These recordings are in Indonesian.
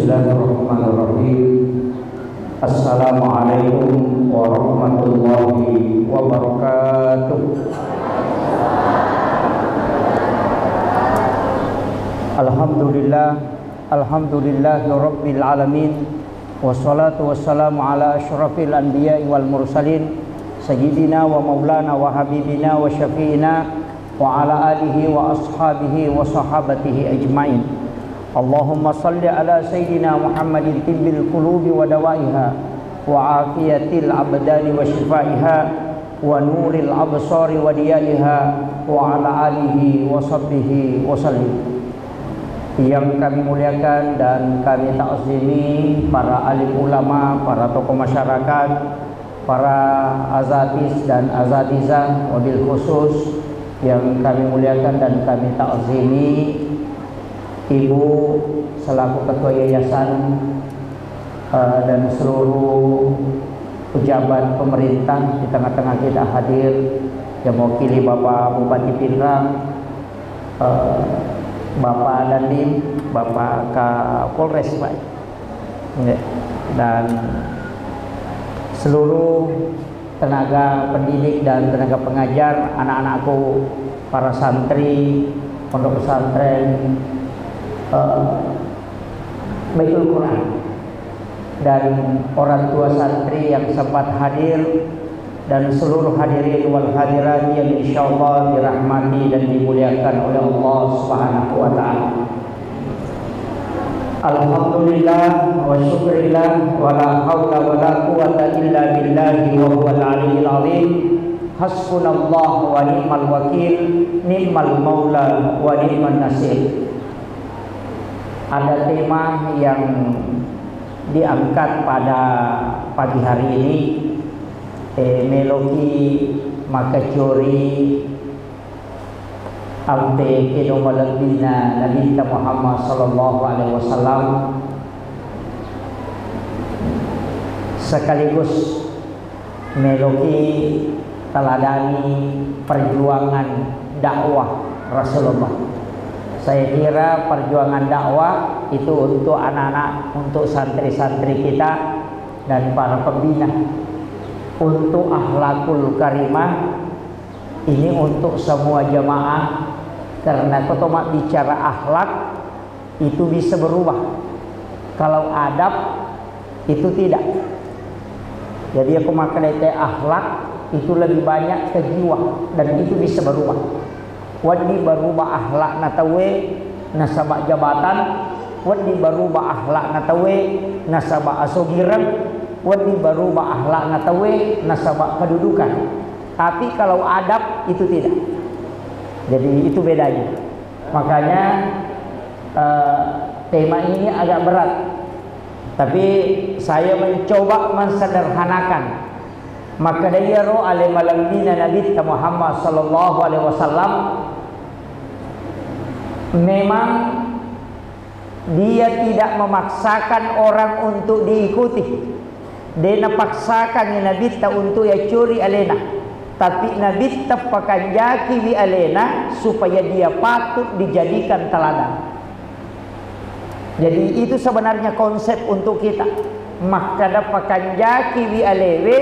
Bismillahirrahmanirrahim. Assalamualaikum warahmatullahi wabarakatuh. Alhamdulillahi rabbil alamin. Wassalatu wassalamu ala asyrafil anbiya'i wal mursalin sayyidina wa maulana wa habibina wa syafi'ina wa ala alihi wa ashabihi wa sahabatihi ajma'in. Allahumma salli ala sayyidina Muhammadin tibbil qulubi wa dawaiha wa afiyatil abdani wa shifaiha wa nuril absari wa diyaiha wa ala alihi wa sahbihi wa sallim. Yang kami muliakan dan kami ta'zimi para alim ulama, para tokoh masyarakat, para azatis dan azatizah, wabil khusus yang kami muliakan dan kami ta'zimi Ibu selaku ketua yayasan dan seluruh pejabat pemerintah di tengah-tengah kita hadir, yang mewakili Bapak Bupati Pinrang, Bapak Dandim, Bapak Kapolres, Pak, dan seluruh tenaga pendidik dan tenaga pengajar, anak-anakku, para santri pondok pesantren Baitul Quran, dan orang tua santri yang sempat hadir, dan seluruh hadirin wal hadirat yang insyaallah dirahmati dan dimuliakan oleh Allah Subhanahu wa taala. Alhamdulillah wa syukrillah wa la haula wa la quwwata illa billahi wa huwal aliyyil azim. Hasbunallahu wa ni'mal wakil, ni'mal maula wa ni'man nasir. Ada tema yang diangkat pada pagi hari ini, melogi makajori ampe kedomalabina Nabi Muhammad sallallahu alaihi wasallam, sekaligus melogi teladani perjuangan dakwah Rasulullah. Saya kira perjuangan dakwah itu untuk anak-anak, untuk santri-santri kita dan para pembina, untuk akhlakul karimah, ini untuk semua jamaah. Karena kalau bicara akhlak itu bisa berubah, kalau adab itu tidak. Jadi aku makan akhlak itu lebih banyak ke jiwa, dan itu bisa berubah. Wadi berubah akhlak natawe nasabak jabatan, wadi berubah akhlak natawe nasabak asogiran, wadi berubah akhlak natawe nasabak kedudukan. Tapi kalau adab itu tidak. Jadi itu bedanya. Makanya tema ini agak berat, tapi saya mencoba mensederhanakan. Maka dia roh alimalambina Nabi Muhammad sallallahu alaihi wasallam, memang dia tidak memaksakan orang untuk diikuti. Dia paksakan Nabi untuk ya curi alena, tapi Nabi pakai jaki wi alena supaya dia patut dijadikan teladan. Jadi itu sebenarnya konsep untuk kita. Maka dapakan jaki wi alewe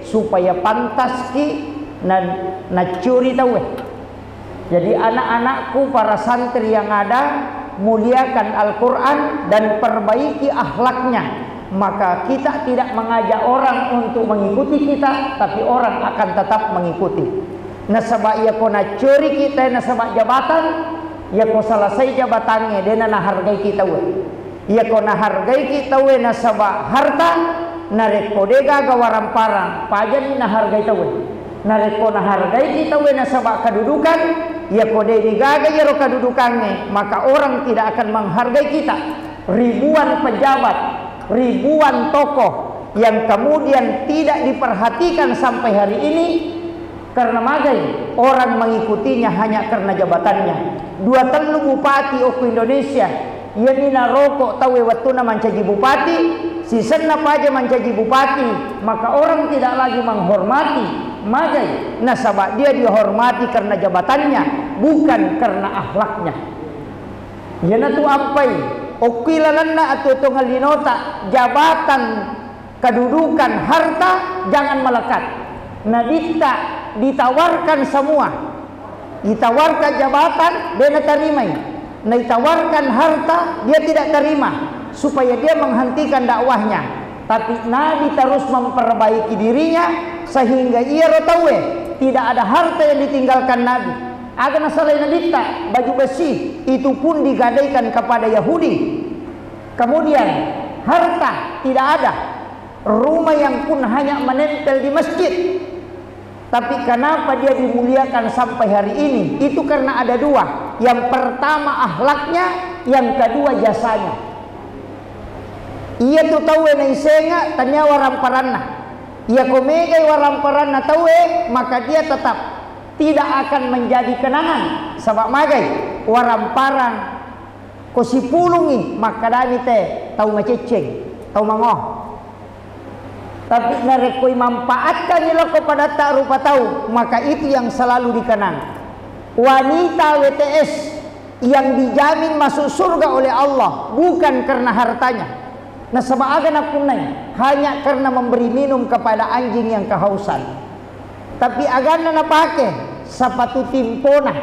supaya pantas ki na curi tahu. Jadi anak-anakku, para santri yang ada, muliakan Al-Quran dan perbaiki akhlaknya. Maka kita tidak mengajak orang untuk mengikuti kita, tapi orang akan tetap mengikuti. Nasabak ia kona curi kita, nasabak jabatan, ia ko selesai jabatannya, dia na hargai kita we. Ia kona hargai kita we nasabak harta, narek kodega gawaran parang, pajan na hargai kita we. Narek kona hargai kita we nasabak kedudukan, ia kode digaga ya kedudukannya, maka orang tidak akan menghargai kita. Ribuan pejabat, ribuan tokoh yang kemudian tidak diperhatikan sampai hari ini karena magai orang mengikutinya hanya karena jabatannya. 2 bupati oku Indonesia, ia nina rokok tawe waktu na mencaji bupati, si senna aja mencaji bupati, maka orang tidak lagi menghormati. Magai nasabah dia dihormati karena jabatannya, bukan karena akhlaknya. Yana tu ampai Ukilalanna atau tongalinota jabatan, kedudukan, harta jangan melekat. Nabi tak ditawarkan semua. Ditawarkan jabatan dia nak terima. Ditawarkan harta dia tidak terima supaya dia menghentikan dakwahnya. Tapi Nabi terus memperbaiki dirinya sehingga ia tahu tidak ada harta yang ditinggalkan Nabi. Agar selain Nabi tak baju besi itu pun digadaikan kepada Yahudi. Kemudian harta tidak ada, rumah yang pun hanya menempel di masjid. Tapi kenapa dia dimuliakan sampai hari ini? Itu karena ada dua. Yang pertama akhlaknya, yang kedua jasanya. Ia tu tahu na isenga tanya waram paranna. Ia komegai waram paranna tahu maka dia tetap tidak akan menjadi kenangan. Sebab magai waram parang ko sipulungi maka dami te tahu maceceng, tahu mangoh. Tapi narekoi manfaatkan nila kepada tak rupa tahu, maka itu yang selalu dikenang. Wanita WTS yang dijamin masuk surga oleh Allah bukan karena hartanya. Nah sebaagan apunai hanya karena memberi minum kepada anjing yang kehausan. Tapi agana na pakai sepatu timpona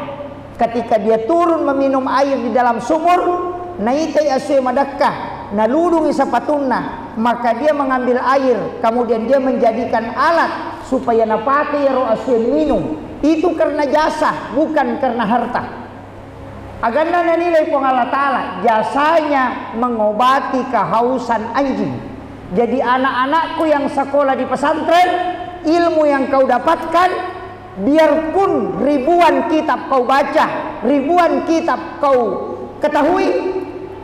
ketika dia turun meminum air di dalam sumur, naitai asui madakah nalulungi sepatuna, maka dia mengambil air kemudian dia menjadikan alat supaya napake ya roh asui minum. Itu karena jasa bukan karena harta. Agana nilai pun Allah Ta'ala jasanya mengobati kehausan anjing. Jadi anak-anakku yang sekolah di pesantren, ilmu yang kau dapatkan, biarpun ribuan kitab kau baca, ribuan kitab kau ketahui,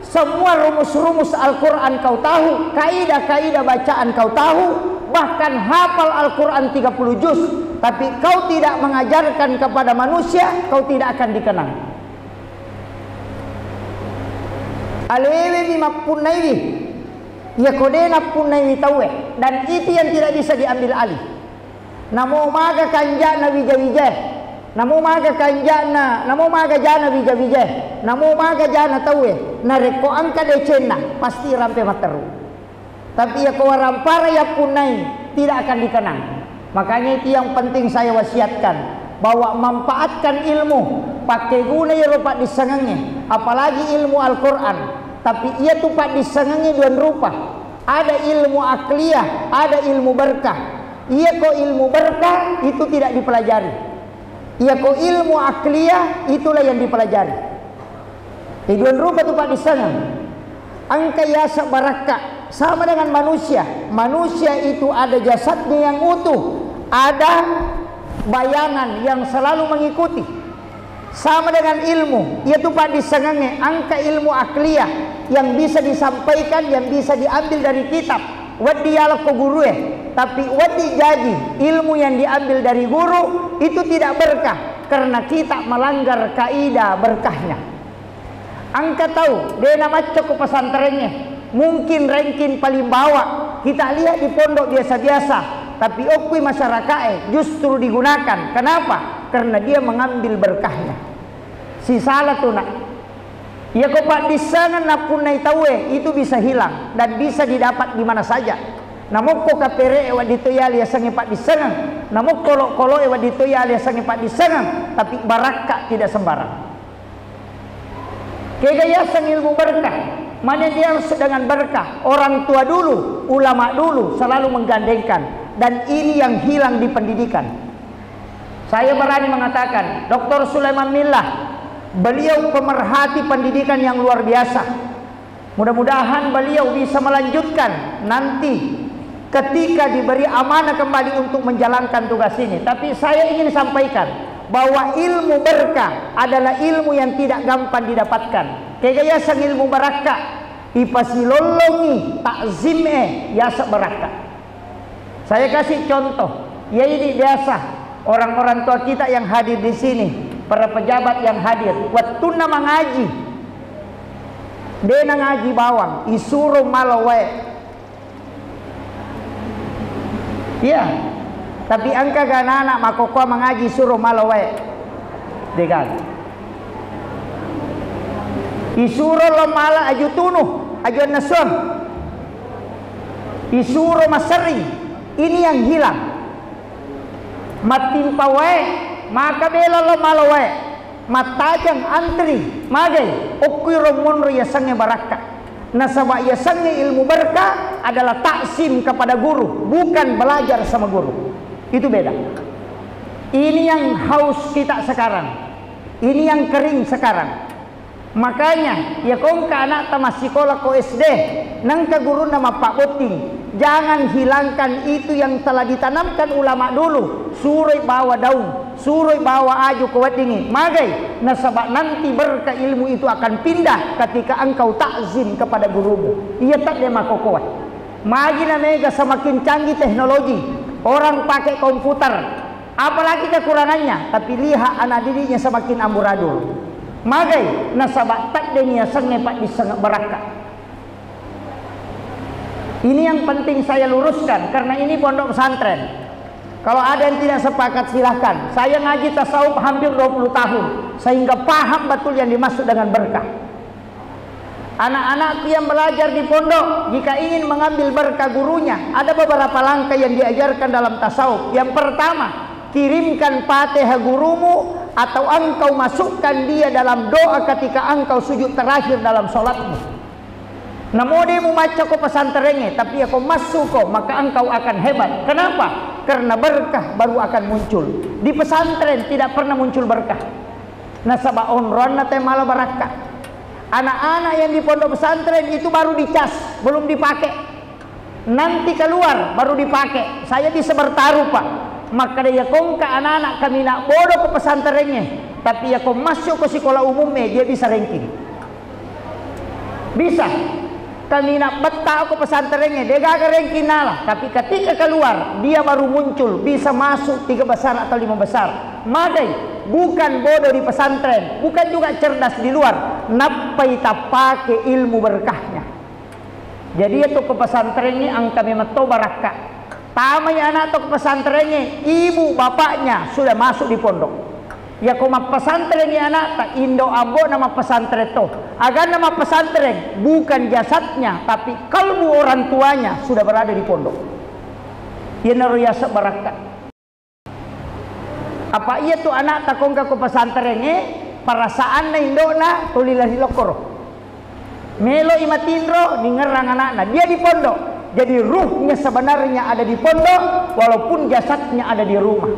semua rumus-rumus Al-Quran kau tahu, kaidah-kaidah bacaan kau tahu, bahkan hafal Al-Quran 30 juz, tapi kau tidak mengajarkan kepada manusia, kau tidak akan dikenang. Alewe bima punaiwi, ya kodena punaiwi tahu, dan itu yang tidak bisa diambil alih. Namo maga kanja na wija-wija, namo maga kanja na, namo maga jana wija-wija, namo maga jana tahu, nareko angka decena pasti rampe materu. Tapi ya kawarampara ya punai tidak akan dikenang. Makanya itu yang penting saya wasiatkan, bahwa manfaatkan ilmu, pakai guna ya rupa disengangi, apalagi ilmu Al-Quran. Tapi ia tuh pak disengangi dua rupa, ada ilmu akliyah, ada ilmu berkah. Ia kok ilmu berkah itu tidak dipelajari, ia kok ilmu akliyah itulah yang dipelajari. Di dua rupa tuh pak disengang. Angka yasa barakah sama dengan manusia. Manusia itu ada jasadnya yang utuh, ada bayangan yang selalu mengikuti. Sama dengan ilmu, yaitu pak disengangnya angka ilmu akliyah yang bisa disampaikan, yang bisa diambil dari kitab. Wadi yalak ke guru tapi wadi jadi ilmu yang diambil dari guru itu tidak berkah karena kita melanggar kaidah berkahnya. Angka tahu, dia nama cok ke pesantrennya, mungkin ranking paling bawah. Kita lihat di pondok biasa-biasa, tapi okui masyarakat justru digunakan. Kenapa? Karena dia mengambil berkahnya. Si salah tuh nak, ya kok pak disangan napunai tahu itu bisa hilang dan bisa didapat di mana saja. Namun kok kapere ewa ditoyali ya sange pak disangan, namun kolo ewa ditoyali ya sange pak disangan, tapi barakah tidak sembarang. Kegaya sang ilmu berkah, mana dia harus dengan berkah. Orang tua dulu, ulama dulu selalu menggandengkan, dan ini yang hilang di pendidikan. Saya berani mengatakan, Dr. Sulaiman Millah, beliau pemerhati pendidikan yang luar biasa. Mudah-mudahan beliau bisa melanjutkan nanti ketika diberi amanah kembali untuk menjalankan tugas ini. Tapi saya ingin sampaikan bahwa ilmu berkah adalah ilmu yang tidak gampang didapatkan. Kegaya sang ilmu barakah ipasilolongi takzime yasa barakah. Saya kasih contoh, yaitu biasa orang-orang tua kita yang hadir di sini, para pejabat yang hadir, waktu nama ngaji, dia ngaji bawang, isuruh malawe, ya. Tapi angka gana anak makoko mengaji suruh malawe, degan. Isuro lo mala aju tunuh, aju nasun. Isuro masering. Ini yang hilang. Matimpa wae, maka bela lo malo wae. Matajang antri, magai. Okiro monro yasange baraka. Nasaba yasange ilmu berkah adalah taksim kepada guru, bukan belajar sama guru. Itu beda. Ini yang haus kita sekarang. Ini yang kering sekarang. Makanya ya kong ka anak tamas sekolah ko SD nang ka guru nama Pak Boting, jangan hilangkan itu yang telah ditanamkan ulama dulu. Suroi bawa daun, suroi bawa aju kuat dingin. Magai nasabak nanti berkah ilmu itu akan pindah ketika engkau takzim kepada gurumu. Ia tak dia mako kuat. Magi na mega semakin canggih teknologi, orang pakai komputer, apalagi kekurangannya, tapi lihat anak didiknya semakin amburadul. Magai nasabak tak denia sange pak disengak beraka. Ini yang penting saya luruskan karena ini pondok pesantren. Kalau ada yang tidak sepakat silahkan. Saya ngaji tasawuf hampir 20 tahun sehingga paham betul yang dimaksud dengan berkah. Anak-anak yang belajar di pondok jika ingin mengambil berkah gurunya, ada beberapa langkah yang diajarkan dalam tasawuf. Yang pertama, kirimkan Fatihah gurumu atau engkau masukkan dia dalam doa ketika engkau sujud terakhir dalam sholatmu. Namun dia membaca ko pesantrennya, tapi aku masuk kok, maka engkau akan hebat. Kenapa? Karena berkah baru akan muncul. Di pesantren tidak pernah muncul berkah. Nasaba onron nate malah barakah. Anak-anak yang di pondok pesantren itu baru dicas, belum dipakai. Nanti keluar baru dipakai. Saya bisa bertaruh pak. Maka dia kongka anak-anak kami nak bodoh ke pesantrennya, tapi ya kau masuk ke sekolah umumnya dia bisa ranking, bisa. Kami nak betah ke pesantrennya dia gak ranking nalah, tapi ketika keluar dia baru muncul bisa masuk 3 besar atau 5 besar. Madai bukan bodoh di pesantren, bukan juga cerdas di luar, napai tak pakai ilmu berkahnya. Jadi itu ke pesantrennya angka memang barakah. Tamanya anak atau pesantrennya, ibu bapaknya sudah masuk di pondok. Ya koma pesantrennya anak tak Indo Ambo nama pesantren itu. Agar nama pesantren bukan jasadnya, tapi kalbu orang tuanya sudah berada di pondok. Ya naruyasa barakat. Apa iya tuh anak tak kongka ke pesantrennya, perasaan na Indo na tulilah hilokoro. Melo imatindro ningerang anak-anak dia di pondok. Jadi ruhnya sebenarnya ada di pondok walaupun jasadnya ada di rumah.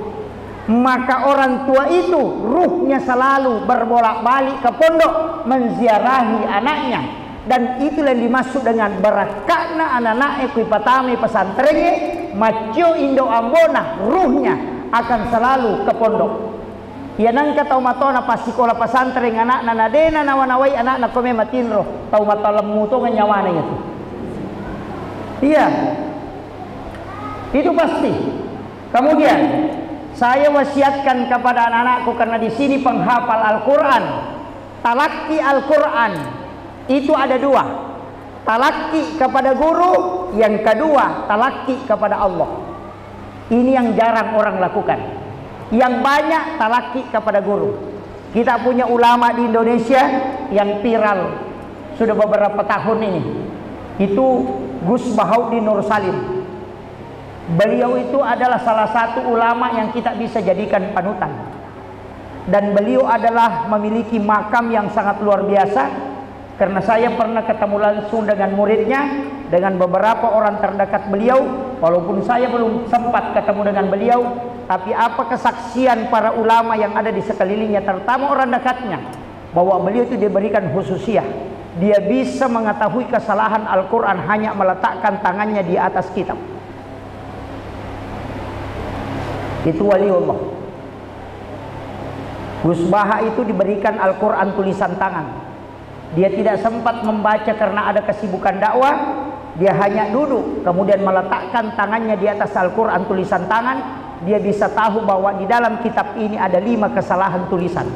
Maka orang tua itu ruhnya selalu berbolak-balik ke pondok menziarahi anaknya. Dan itulah yang dimaksud dengan barakatna anak-anak ekuipatame pesantrennya macio Indo Ambona, ruhnya akan selalu ke pondok. Ya nang ka taumatona pas sekolah pesantren anak nanadena nawanawai anak na kome matinro taumatala muto nga nyawana itu. Iya, itu pasti. Kemudian saya wasiatkan kepada anak-anakku karena di sini penghafal Al-Quran, talaki Al-Quran itu ada 2, talaki kepada guru, yang kedua talaki kepada Allah. Ini yang jarang orang lakukan. Yang banyak talaki kepada guru. Kita punya ulama di Indonesia yang viral sudah beberapa tahun ini. Itu Gus Bahaudin Nur Salim. Beliau itu adalah salah satu ulama yang kita bisa jadikan panutan. Dan beliau adalah memiliki makam yang sangat luar biasa. Karena saya pernah ketemu langsung dengan muridnya, dengan beberapa orang terdekat beliau. Walaupun saya belum sempat ketemu dengan beliau, tapi apa kesaksian para ulama yang ada di sekelilingnya, terutama orang dekatnya, bahwa beliau itu diberikan khususiyah. Dia bisa mengetahui kesalahan Al-Quran hanya meletakkan tangannya di atas kitab. Itu waliullah. Gus Baha itu diberikan Al-Quran tulisan tangan. Dia tidak sempat membaca karena ada kesibukan dakwah. Dia hanya duduk, kemudian meletakkan tangannya di atas Al-Quran tulisan tangan. Dia bisa tahu bahwa di dalam kitab ini ada 5 kesalahan tulisan.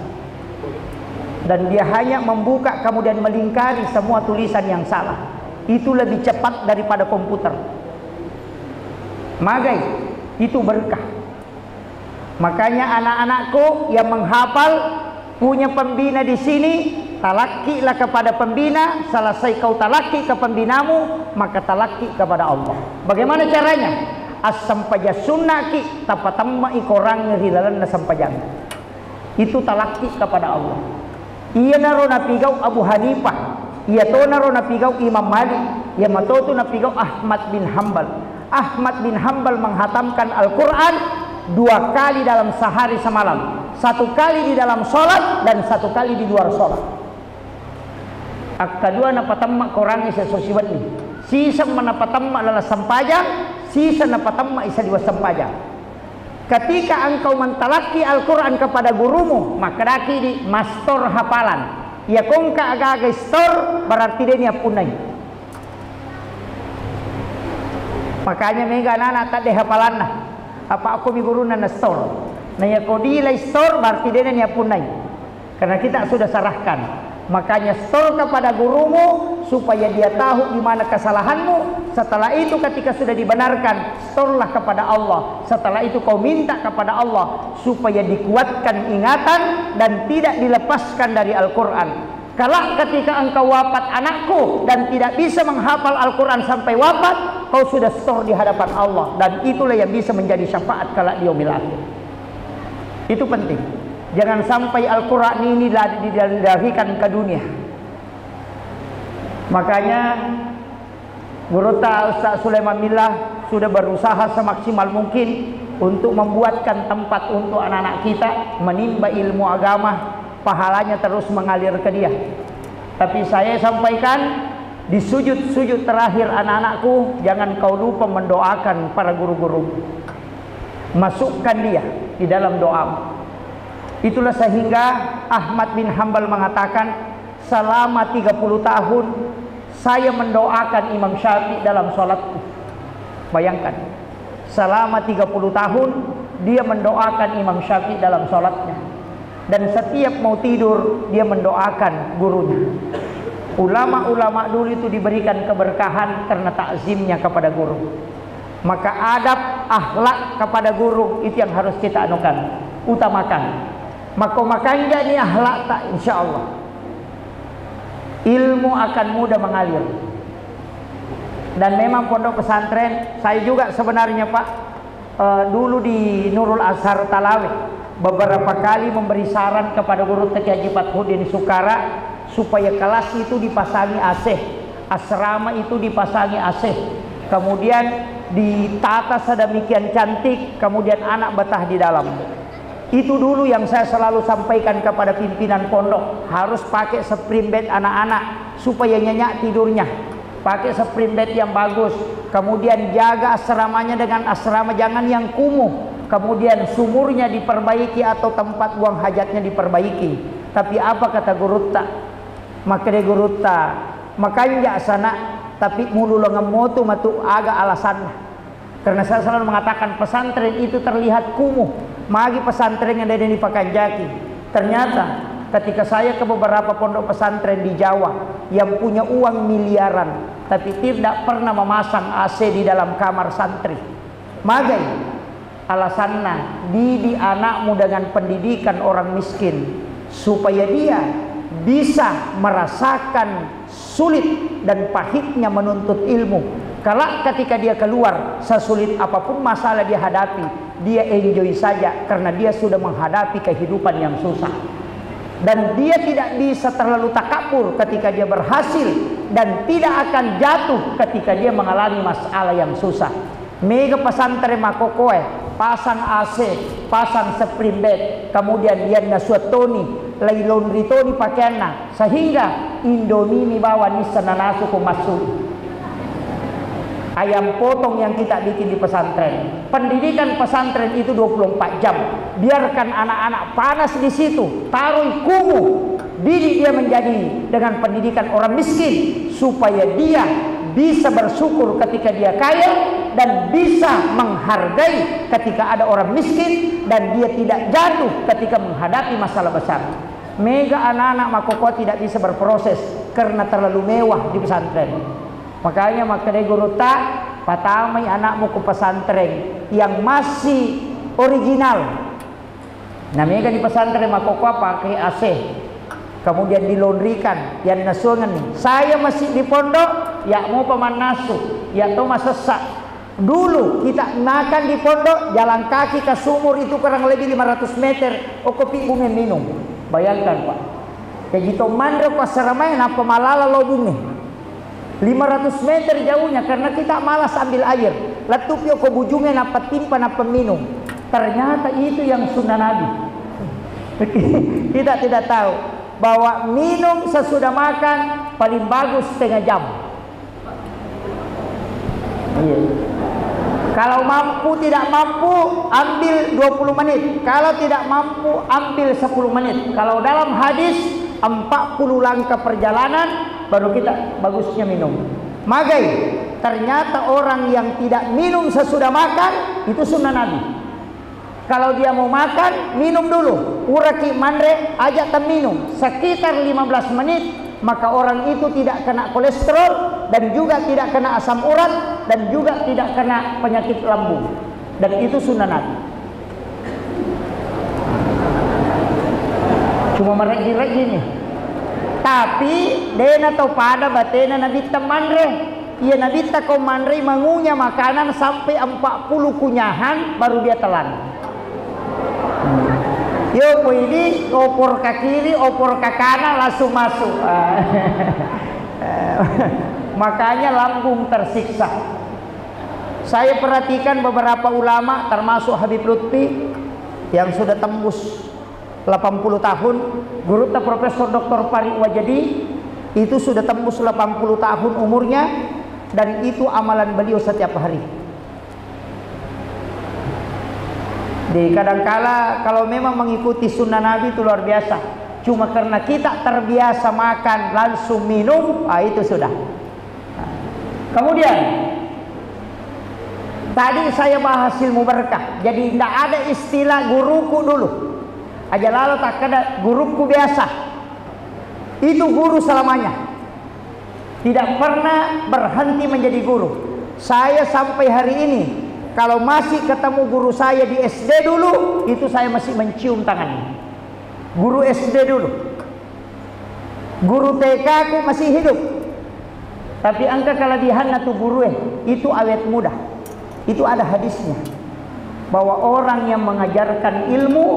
Dan dia hanya membuka kemudian melingkari semua tulisan yang salah. Itu lebih cepat daripada komputer. Magai, itu berkah. Makanya anak-anakku yang menghafal punya pembina di sini, talakilah kepada pembina. Selesai kau talaki ke pembinamu, maka talaki kepada Allah. Bagaimana caranya? As-sampaja sunnaki tapatamma ikorang ngerilalan na sampajan. Itu talaki kepada Allah. Iya naro napigaw Abu Hanifah, iya to naro napigaw Imam Malik, iya matoto napigaw Ahmad bin Hambal. Ahmad bin Hambal menghatamkan Al-Quran 2 kali dalam sehari semalam, 1 kali di dalam sholat dan 1 kali di luar sholat. Kedua napatamma korang isa sosiwan ni. Sisa manapatamma adalah sampajang, sisa napatamma isa 2 sampajang. Ketika engkau mentalaki Al-Quran kepada gurumu, maka daki di mastor hafalan. Ya kongka agak-agak store berarti dia ni apunai. Makanya mega anak tak deh hafalan nah. Apa aku mi guru na store. Nah ya kodi lai store berarti dia ni apunai. Karena kita sudah sarahkan. Makanya store kepada gurumu supaya dia tahu di mana kesalahanmu. Setelah itu ketika sudah dibenarkan, storelah kepada Allah. Setelah itu kau minta kepada Allah supaya dikuatkan ingatan dan tidak dilepaskan dari Al-Quran. Kalau ketika engkau wafat anakku dan tidak bisa menghafal Al-Quran sampai wafat, kau sudah store di hadapan Allah, dan itulah yang bisa menjadi syafaat kala di yaumil akhir. Itu penting. Jangan sampai Al-Quran ini dilarikan ke dunia. Makanya Guru Ustaz Sulaiman Millah sudah berusaha semaksimal mungkin untuk membuatkan tempat untuk anak-anak kita menimba ilmu agama, pahalanya terus mengalir ke dia. Tapi saya sampaikan di sujud-sujud terakhir anak-anakku, jangan kau lupa mendoakan para guru-guru. Masukkan dia di dalam doa. Itulah sehingga Ahmad bin Hambal mengatakan, selama 30 tahun saya mendoakan Imam Syafi'i dalam sholatku. Bayangkan, selama 30 tahun dia mendoakan Imam Syafi'i dalam sholatnya. Dan setiap mau tidur dia mendoakan gurunya. Ulama-ulama dulu itu diberikan keberkahan karena takzimnya kepada guru. Maka adab, akhlak kepada guru itu yang harus kita anukan, utamakan. Maka makanya ni akhlak tak, insya Allah ilmu akan mudah mengalir. Dan memang pondok pesantren saya juga sebenarnya Pak, dulu di Nurul Azhar Talawe beberapa kali memberi saran kepada guru Teki Haji Fathudin Sukara supaya kelas itu dipasangi AC, asrama itu dipasangi AC, kemudian ditata sedemikian cantik, kemudian anak betah di dalam. Itu dulu yang saya selalu sampaikan kepada pimpinan pondok, harus pakai spring bed anak-anak supaya nyenyak tidurnya, pakai spring bed yang bagus, kemudian jaga asramanya dengan asrama jangan yang kumuh, kemudian sumurnya diperbaiki atau tempat buang hajatnya diperbaiki. Tapi apa kata guru tak? Maka dia guru tak makanya sana, tapi mulu lengemotu matu agak alasan. Karena saya selalu mengatakan pesantren itu terlihat kumuh. Magi pesantren yang ada di Pakanjaki. Ternyata ketika saya ke beberapa pondok pesantren di Jawa yang punya uang miliaran, tapi tidak pernah memasang AC di dalam kamar santri. Magai alasannya didik anakmu dengan pendidikan orang miskin supaya dia bisa merasakan sulit dan pahitnya menuntut ilmu. Kalau ketika dia keluar, sesulit apapun masalah dia hadapi, dia enjoy saja karena dia sudah menghadapi kehidupan yang susah. Dan dia tidak bisa terlalu takabur ketika dia berhasil, dan tidak akan jatuh ketika dia mengalami masalah yang susah. Mega pesantren makokoe, pasang AC, pasang spring bed, kemudian dia nasuatoni, lailon ritoni pakaiannya, sehingga Indomie mi bawa nisana nasu masuk. Ayam potong yang kita bikin di pesantren. Pendidikan pesantren itu 24 jam. Biarkan anak-anak panas di situ, taruh kumuh, didik dia menjadi dengan pendidikan orang miskin supaya dia bisa bersyukur ketika dia kaya dan bisa menghargai ketika ada orang miskin, dan dia tidak jatuh ketika menghadapi masalah besar. Mega anak-anak makoko tidak bisa berproses karena terlalu mewah di pesantren. Makanya makanya guru tak patamai anakmu ke pesantren yang masih original. Namanya di pesantren makoko pakai AC. kemudian dilondrikan, yang nasuangan nih. Saya masih di pondok, ya mau paman nasu, ya to masesak. Dulu kita makan di pondok, jalan kaki ke sumur itu kurang lebih 500 meter, kopi bunga minum. Bayangkan Pak, kayak gitu mandro pasaramai napa malala lobungnya 500 meter jauhnya, karena kita malas ambil air. Latup yo ko bujungnya napa timpa napa minum. Ternyata itu yang sunnah Nabi. Kita tidak tahu bahwa minum sesudah makan paling bagus setengah jam. Iya. Kalau mampu tidak mampu ambil 20 menit. Kalau tidak mampu ambil 10 menit. Kalau dalam hadis 40 langkah perjalanan baru kita bagusnya minum. Magai, ternyata orang yang tidak minum sesudah makan itu sunnah Nabi. Kalau dia mau makan, minum dulu. Uraki mandre, ajak minum sekitar 15 menit, maka orang itu tidak kena kolesterol dan juga tidak kena asam urat dan juga tidak kena penyakit lambung. Dan itu sunnah Nabi. Cuma meregi-regi nih. Tapi dena tau pada batena Nabi tamandre. Iya Nabi tak kau mandre mengunyah makanan sampai 40 kunyahan baru dia telan. Yo ini opor ke kiri, opor ke kanan langsung masuk. Makanya lambung tersiksa. Saya perhatikan beberapa ulama termasuk Habib Lutfi yang sudah tembus 80 tahun, guru Profesor Dr. Farid Wajdi itu sudah tembus 80 tahun umurnya, dan itu amalan beliau setiap hari. Jadi kadangkala kalau memang mengikuti sunnah Nabi itu luar biasa. Cuma karena kita terbiasa makan langsung minum, itu sudah. Kemudian tadi saya bahas ilmu berkah. Jadi tidak ada istilah guruku dulu. Aja lalu tak ada guruku biasa. Itu guru selamanya. Tidak pernah berhenti menjadi guru. Saya sampai hari ini kalau masih ketemu guru saya di SD dulu, itu saya masih mencium tangannya. Guru SD dulu. Guru TK aku masih hidup. Tapi angka kelebihan itu guru itu awet muda. Itu ada hadisnya. Bahwa orang yang mengajarkan ilmu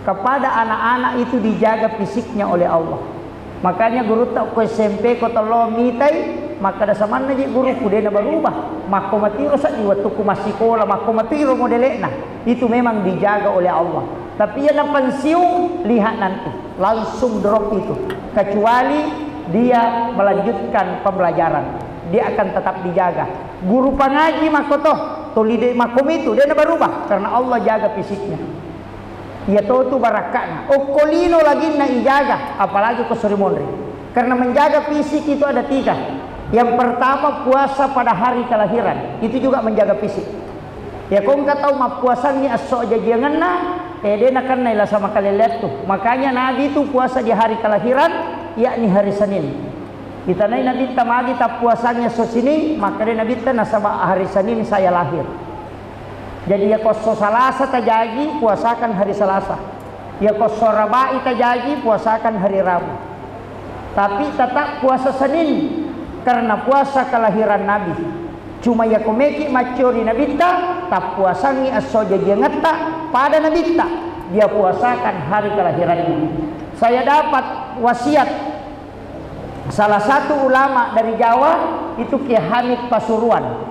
kepada anak-anak itu dijaga fisiknya oleh Allah. Makanya guru tak ke SMP kota lo mitai, maka ada samana je guru kudena berubah. Mako matiro sa waktu ku masih sekolah, mako matiro modelena. Itu memang dijaga oleh Allah. Tapi yang pensiun lihat nanti, langsung drop itu. Kecuali dia melanjutkan pembelajaran, dia akan tetap dijaga. Guru pangaji makoto, tolide makom itu dia berubah karena Allah jaga fisiknya. Ya tu barakatnya. Okolino lagi na ijaga, apalagi ke Sorimondri. Karena menjaga fisik itu ada 3. Yang pertama puasa pada hari kelahiran, itu juga menjaga fisik. Ya kau nggak tahu mah puasanya asok jangan na, dia nak nailah sama kalian lihat tuh. Makanya Nabi itu puasa di hari kelahiran, yakni hari Senin. Kita Nabi tamadi tak puasanya sosini, maka Nabi tanah sama hari Senin saya lahir. Jadi ya koso Salasa tajagi puasakan hari Selasa. Ya koso Rabai tajagi puasakan hari Rabu. Tapi tetap puasa Senin karena puasa kelahiran Nabi. Cuma ya komeki macori Nabi tak puasangi asoja dia ngeta pada Nabi dia puasakan hari kelahirannya. Saya dapat wasiat salah satu ulama dari Jawa itu Ki Hamid Pasuruan.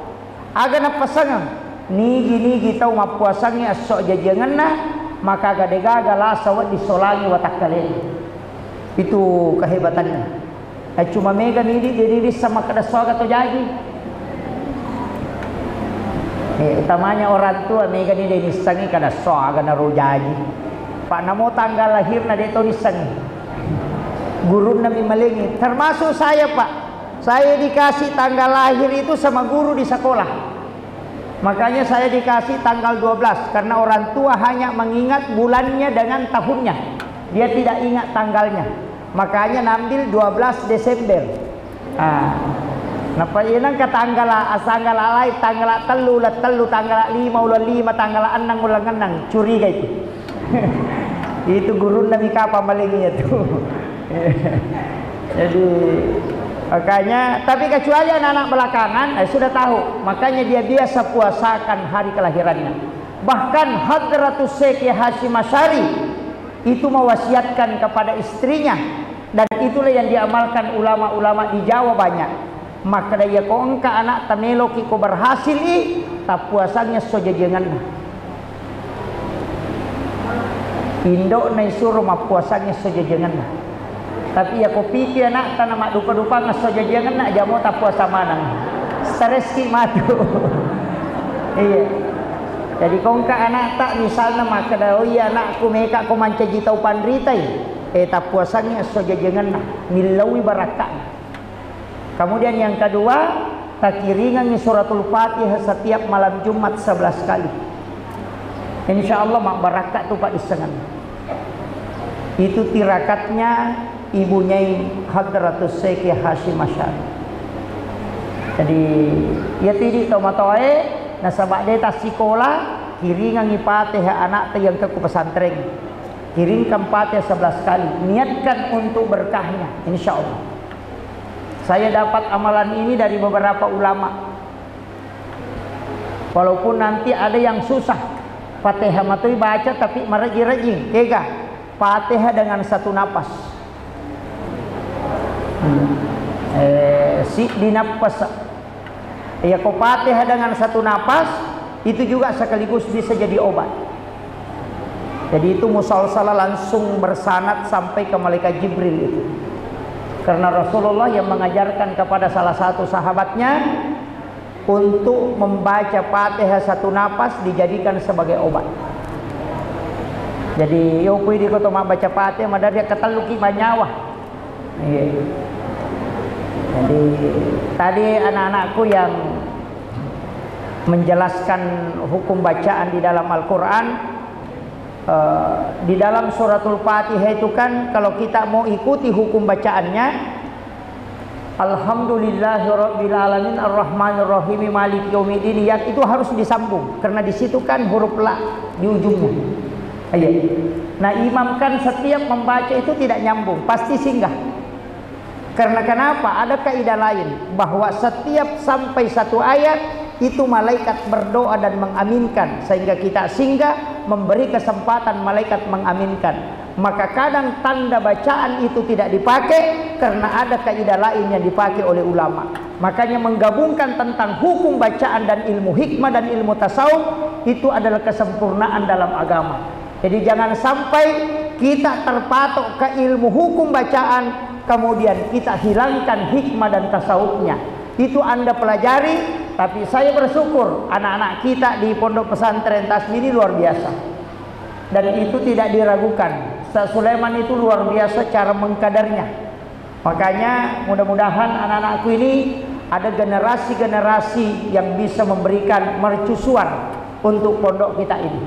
Agak pasangan nigi tahu ma puasanya asok jajanganna maka gadega la sawat disolangi watak kalian. Itu kehebatannya. Cuma mega nidi diri sama kada soga to jadi. Utamanya orang tua mega nidi nisangi kada soga na rojaji. Pak namo tanggal lahir na deto nisangi. Guru nami malingi. Termasuk saya Pak. Saya dikasih tanggal lahir itu sama guru di sekolah. Makanya saya dikasih tanggal 12 karena orang tua hanya mengingat bulannya dengan tahunnya. Dia tidak ingat tanggalnya. Makanya nambil 12 Desember. Napa inang ka tanggal asanggal alai tanggal telu tanggal 5 ulah 5 tanggal 6 ulah 6 curiga itu. Itu guru nami kapa malingnya tuh. Jadi makanya, tapi kecuali anak-anak belakangan sudah tahu, makanya dia biasa puasakan hari kelahirannya. Bahkan Hadratus Syekh Hasyim Asy'ari itu mewasiatkan kepada istrinya, dan itulah yang diamalkan ulama-ulama di Jawa banyak. Maka daya ko engka anak tamelo ki ko berhasil tak puasanya sojajengan. Indo na isuro mapuasanya sojajengan. Tapi ya ko pikir anak tanah mak dupa-dupa ngasojajengan nak jamo tak puasa manang. Stres ki madu. Iya. Jadi kau engka anak tak misalnya maka dah oh iya anakku meka ko manca jitau pandritai. Tak puasanya sojajengan nilawi barakat. Kemudian yang kedua, takiringan suratul Fatihah setiap malam Jumat 11 kali. Insyaallah mak barakat tu Pak isengan. Itu tirakatnya ibunya Hadratus Syekh Hasyim Asy'ari. Jadi ya tidi tomatoe nasabak dia tas sekolah kiringan Fatihah anak yang ke pesantren. Kirimkan Fatihah 11 kali. Niatkan untuk berkahnya insyaallah. Saya dapat amalan ini dari beberapa ulama. Walaupun nanti ada yang susah. Fatihah matui baca tapi merajing-rajing. Kega. Fatihah dengan satu napas. Si dinapas. Ya kau Fatihah dengan satu napas itu juga sekaligus bisa jadi obat. Jadi itu musalsalah langsung bersanad sampai ke malaikat Jibril itu. Karena Rasulullah yang mengajarkan kepada salah satu sahabatnya untuk membaca Fatihah satu napas dijadikan sebagai obat. Jadi yo kui di kota mak baca Fatihah madar dia ketaluki banyawa. Iya. Jadi tadi anak-anakku yang menjelaskan hukum bacaan di dalam Al-Qur'an, di dalam suratul Fatihah itu kan kalau kita mau ikuti hukum bacaannya, Alhamdulillahirabbil alamin arrahmanir rahim maliki yaumiddin, yang itu harus disambung karena di situ kan huruf la di ujungnya. Iya. Nah, imam kan setiap membaca itu tidak nyambung, pasti singgah. Karena kenapa? Ada kaidah lain bahwa setiap sampai satu ayat itu malaikat berdoa dan mengaminkan, sehingga kita singgah memberi kesempatan malaikat mengaminkan. Maka kadang tanda bacaan itu tidak dipakai karena ada kaidah lain yang dipakai oleh ulama. Makanya menggabungkan tentang hukum bacaan dan ilmu hikmah dan ilmu tasawuf itu adalah kesempurnaan dalam agama. Jadi jangan sampai kita terpatok ke ilmu hukum bacaan kemudian kita hilangkan hikmah dan tasawufnya. Itu Anda pelajari. Tapi saya bersyukur anak-anak kita di pondok pesantren Tasbih luar biasa. Dan itu tidak diragukan. Ustaz Sulaiman itu luar biasa cara mengkadarnya. Makanya mudah-mudahan anak-anakku ini ada generasi-generasi yang bisa memberikan mercusuan untuk pondok kita ini.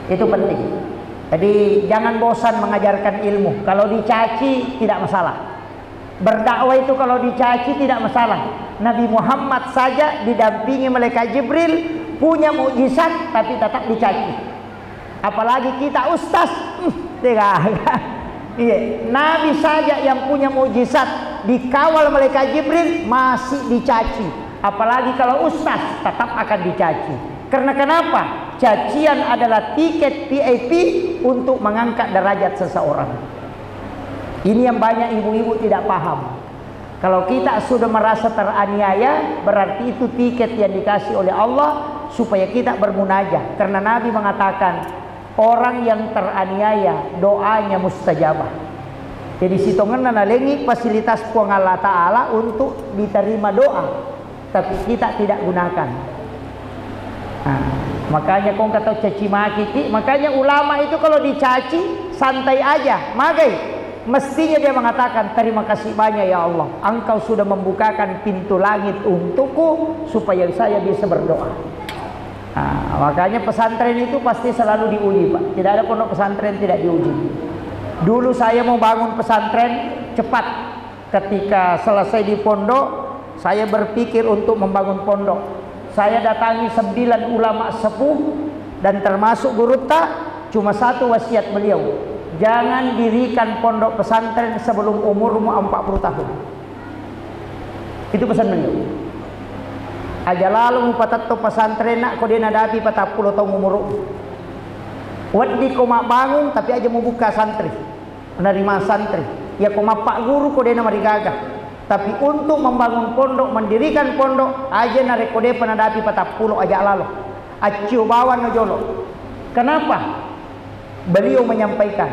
Itu penting. Jadi jangan bosan mengajarkan ilmu. Kalau dicaci tidak masalah. Berdakwah itu kalau dicaci tidak masalah. Nabi Muhammad saja didampingi malaikat Jibril punya mukjizat tapi tetap dicaci. Apalagi kita ustaz, iya. Nabi saja yang punya mukjizat dikawal malaikat Jibril masih dicaci. Apalagi kalau ustaz tetap akan dicaci. Karena kenapa? Cacian adalah tiket VIP untuk mengangkat derajat seseorang. Ini yang banyak ibu-ibu tidak paham. Kalau kita sudah merasa teraniaya, berarti itu tiket yang dikasih oleh Allah supaya kita bermunajah. Karena Nabi mengatakan, orang yang teraniaya doanya mustajabah. Jadi sitongan nalengi fasilitas puang Allah Ta'ala untuk diterima doa, tapi kita tidak gunakan. Nah, makanya kau kata caci maki, makanya ulama itu kalau dicaci santai aja, magai. Mestinya dia mengatakan terima kasih banyak ya Allah, Engkau sudah membukakan pintu langit untukku supaya saya bisa berdoa. Nah, makanya pesantren itu pasti selalu diuji Pak. Tidak ada pondok pesantren tidak diuji. Dulu saya mau bangun pesantren cepat. Ketika selesai di pondok, saya berpikir untuk membangun pondok. Saya datangi 9 ulama sepuh dan termasuk Guru Ta, cuma satu wasiat beliau. jangan dirikan pondok pesantren sebelum umurmu 40 tahun. Itu pesan beliau. Aja lalu mupatatto pesantren nak kau dia nadapi 40 tahun umur. Wadi kau mak bangun tapi aja mau buka santri, menerima santri. Ya kau mak pak guru kau dia nama digagah. Tapi untuk membangun pondok, mendirikan pondok, aja narek kau dia penadapi 40 aja lalu. Acio bawa nojolo. Kenapa? Beliau menyampaikan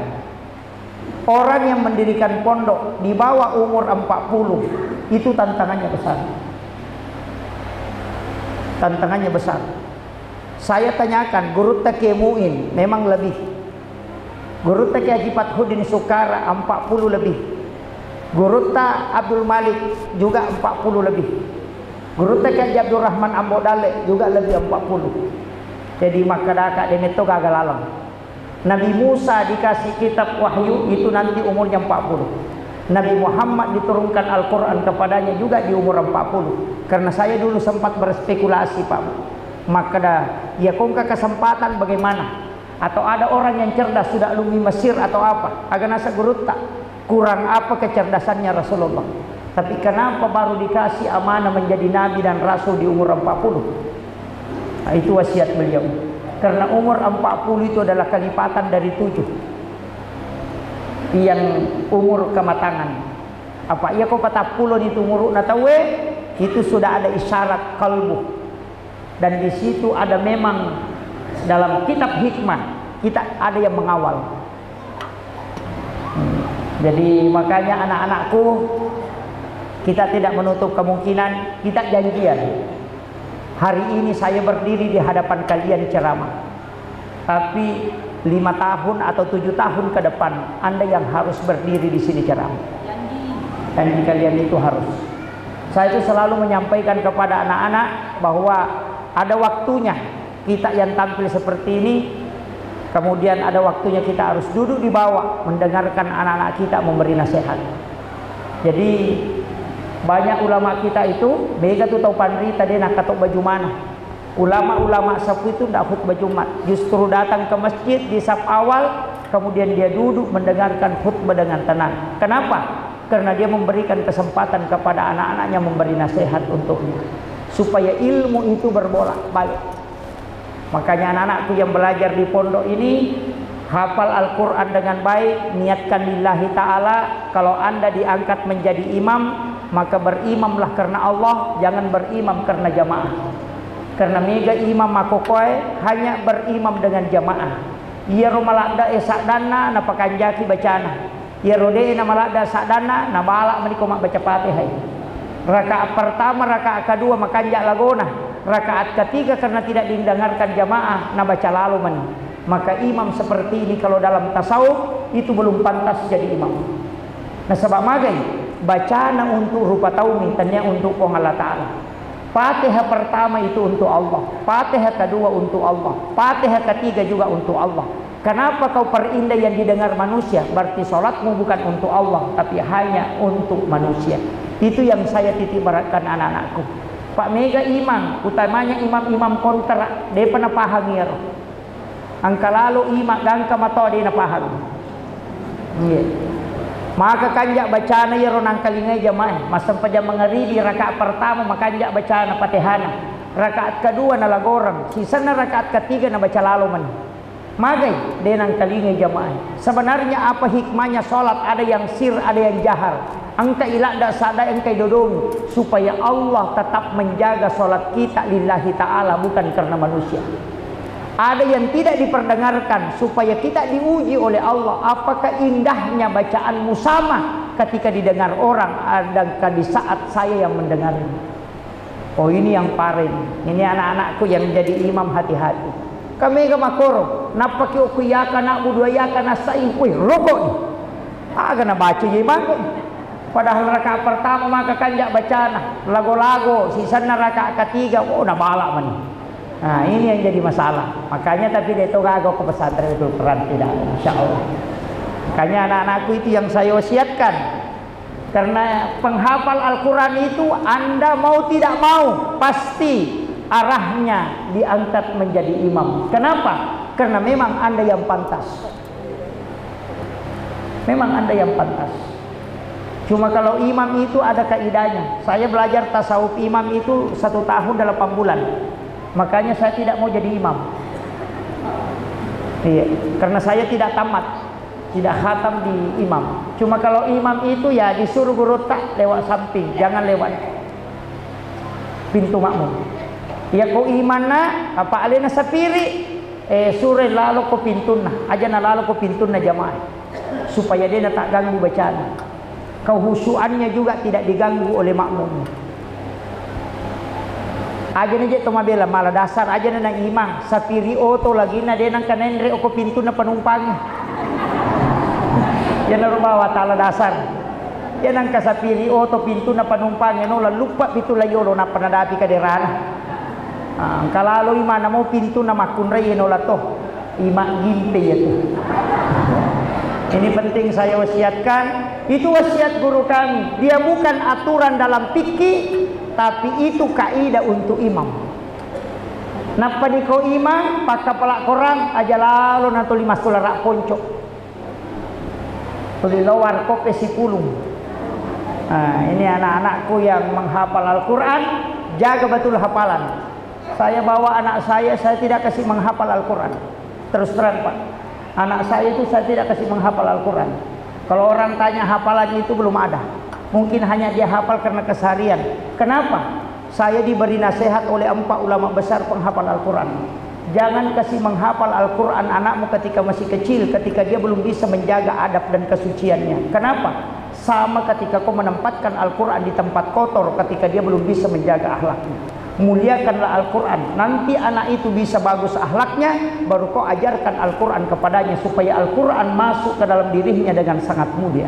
orang yang mendirikan pondok di bawah umur 40 itu tantangannya besar. Tantangannya besar. Saya tanyakan, guru Takemuin memang lebih. Guru Take Haji Fathuddin Sukara 40 lebih. Guru Ta Abdul Malik juga 40 lebih. Guru Take Haji Abdul Rahman Ambodale juga lebih 40. Jadi maka dakak deneto gagal alam. Nabi Musa dikasih kitab wahyu itu nanti umurnya 40. Nabi Muhammad diturunkan Al-Quran kepadanya juga di umur 40. Karena saya dulu sempat berspekulasi Pak. Maka dah ya kongka kesempatan bagaimana? Atau ada orang yang cerdas sudah alumni Mesir atau apa? Agak nasa guru tak kurang apa kecerdasannya Rasulullah. Tapi kenapa baru dikasih amanah menjadi Nabi dan Rasul di umur 40? Nah, itu wasiat beliau. Karena umur 40 itu adalah kelipatan dari 7 yang umur kematangan. Apa iya kau 40 itu umur natawe itu sudah ada isyarat kalbu. Dan di situ ada memang dalam kitab hikmah kita ada yang mengawal. Jadi makanya anak-anakku kita tidak menutup kemungkinan kita janjian. Hari ini saya berdiri di hadapan kalian ceramah. Tapi 5 tahun atau 7 tahun ke depan Anda yang harus berdiri di sini ceramah. Dan kalian itu harus. Saya itu selalu menyampaikan kepada anak-anak bahwa ada waktunya kita yang tampil seperti ini, kemudian ada waktunya kita harus duduk di bawah mendengarkan anak-anak kita memberi nasihat. Jadi banyak ulama kita itu mega tu tau panri tadi nak katok baju mana. Ulama-ulama sapu itu tidak khutbah Jumat, justru datang ke masjid di saf awal, kemudian dia duduk mendengarkan khutbah dengan tenang. Kenapa? Karena dia memberikan kesempatan kepada anak-anaknya memberi nasihat untuknya, supaya ilmu itu berbolak-balik. Makanya anak-anakku yang belajar di pondok ini hafal Al-Quran dengan baik, niatkan lillahi ta'ala. Kalau Anda diangkat menjadi imam, maka berimamlah karena Allah, jangan berimam karena jamaah. Karena mega imam makokoy hanya berimam dengan jamaah. Ia romalada esak dana napakanjaki bacana. Ia rode na malada sadana na balak meniko mak baca Fatihah. Rakaat pertama, rakaat kedua makanja lagona. Rakaat ketiga karena tidak didengarkan jamaah na baca lalu men. Maka imam seperti ini kalau dalam tasawuf itu belum pantas jadi imam. Nah sebab magai bacana untuk rupa taumi tanya untuk Allah Ta'ala. Fatihah pertama itu untuk Allah, Fatihah kedua untuk Allah, Fatihah ketiga juga untuk Allah. Kenapa kau perindah yang didengar manusia? Berarti sholatmu bukan untuk Allah, tapi hanya untuk manusia. Itu yang saya titip beratkan anak-anakku. Pak mega imam, utamanya imam-imam kontra, dia pernah paham ya. Angka lalu imam gangka mato dia na paham. Yeah. Maka kanjak bacana ya ronang kalingai jamaah masa pada mengeri di rakaat pertama maka kanjak bacana Fatihana, rakaat kedua na lagorang, sisa na rakaat ketiga na baca lalu man. Magai denang kalingai jamaah. Sebenarnya apa hikmahnya salat? Ada yang sir, ada yang jahar. Angka ilak dak sada engkai dodong supaya Allah tetap menjaga salat kita lillahi ta'ala bukan karena manusia. Ada yang tidak diperdengarkan supaya kita diuji oleh Allah. Apakah indahnya bacaanmu sama ketika didengar orang dan di saat saya yang mendengarnya. Oh ini yang paling. Ini anak-anakku yang menjadi imam, hati-hati. Kami ke makoro. Napaki ukuyaka nak budayaka nasain. Wih rokok nih. Agak na baca imam. Padahal rakaat pertama maka kanjak bacana. Lago-lago. Sisa na rakaat ketiga. Oh nabalak man. Nah ini yang jadi masalah. Makanya tapi dia itu gagal ke pesantren itu peran tidak, insya Allah. Makanya anak-anakku itu yang saya wasiatkan. Karena penghafal Al-Quran itu Anda mau tidak mau pasti arahnya diangkat menjadi imam. Kenapa? Karena memang Anda yang pantas. Memang Anda yang pantas. Cuma kalau imam itu ada kaidahnya. Saya belajar tasawuf imam itu 1 tahun 8 bulan. Makanya saya tidak mau jadi imam. Iya, karena saya tidak tamat, tidak khatam di imam. Cuma kalau imam itu ya disuruh guru tak lewat samping, jangan lewat pintu makmum. Ya kau imana apa alena sapiri sure lalu ko pintuna aja na lalu ko pintuna jamaah supaya dia tak ganggu bacaan. Kehusuannya juga tidak diganggu oleh makmum. Aja na je tumabela malah dasar aja na nang imam sapiri oto lagi na dia nang kanenre o ko pintuna penumpang. Yan na rumawa tala dasar. Yan ang kasapiri oto pintuna penumpang no lupa pitu layolo na panadapi kaderana. Kalalo imana mo pintu na makunray no lato ima gimpe itu. Ini penting saya wasiatkan. Itu wasiat guru kami. Dia bukan aturan dalam fikih, tapi itu kaidah untuk imam. Napa ni kau imam pakai pelak korang aja lalu nato 5 rak ponco. Tuli lawar kope si pulung. Ini anak-anakku yang menghafal Al-Quran, jaga betul hafalan. Saya bawa anak saya tidak kasih menghafal Al-Quran. Terus terang Pak, anak saya itu saya tidak kasih menghafal Al-Quran. Kalau orang tanya hafalannya itu belum ada. Mungkin hanya dia hafal karena keseharian. Kenapa? Saya diberi nasihat oleh 4 ulama besar penghafal Al-Quran. Jangan kasih menghafal Al-Quran anakmu ketika masih kecil, ketika dia belum bisa menjaga adab dan kesuciannya. Kenapa? Sama ketika kau menempatkan Al-Quran di tempat kotor, ketika dia belum bisa menjaga akhlaknya. Muliakanlah Al-Quran. Nanti anak itu bisa bagus akhlaknya, baru kau ajarkan Al-Quran kepadanya, supaya Al-Quran masuk ke dalam dirinya dengan sangat mulia.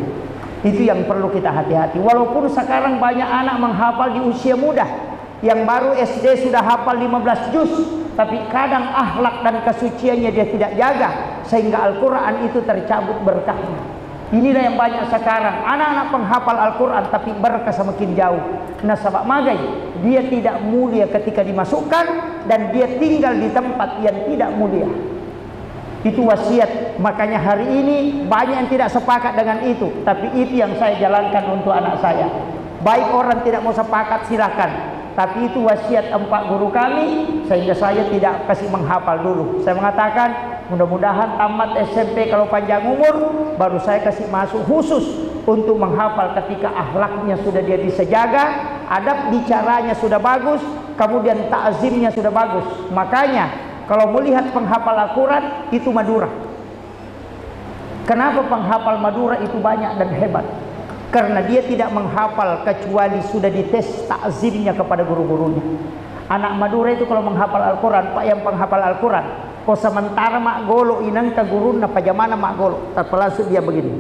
Itu yang perlu kita hati-hati. Walaupun sekarang banyak anak menghafal di usia muda, yang baru SD sudah hafal 15 juz, tapi kadang akhlak dan kesuciannya dia tidak jaga, sehingga Al-Quran itu tercabut berkahnya. Inilah yang banyak sekarang, anak-anak penghafal Al-Quran tapi berkah semakin jauh. Nah sabak magai, dia tidak mulia ketika dimasukkan, dan dia tinggal di tempat yang tidak mulia. Itu wasiat. Makanya hari ini banyak yang tidak sepakat dengan itu, tapi itu yang saya jalankan untuk anak saya. Baik orang tidak mau sepakat silakan, tapi itu wasiat 4 guru kami, sehingga saya tidak kasih menghafal dulu. Saya mengatakan mudah-mudahan tamat SMP kalau panjang umur, baru saya kasih masuk khusus untuk menghafal ketika akhlaknya sudah dia bisa jaga, adab bicaranya sudah bagus, kemudian ta'zimnya sudah bagus. Makanya kalau melihat penghafal Al-Quran itu Madura. Kenapa penghafal Madura itu banyak dan hebat? Karena dia tidak menghafal kecuali sudah dites ta'zimnya kepada guru-gurunya. Anak Madura itu kalau menghafal Al-Quran, Pak yang penghafal Al-Quran, kau sementara mak golo inang ke guru na pajamana mak golo, tapi langsung dia begini,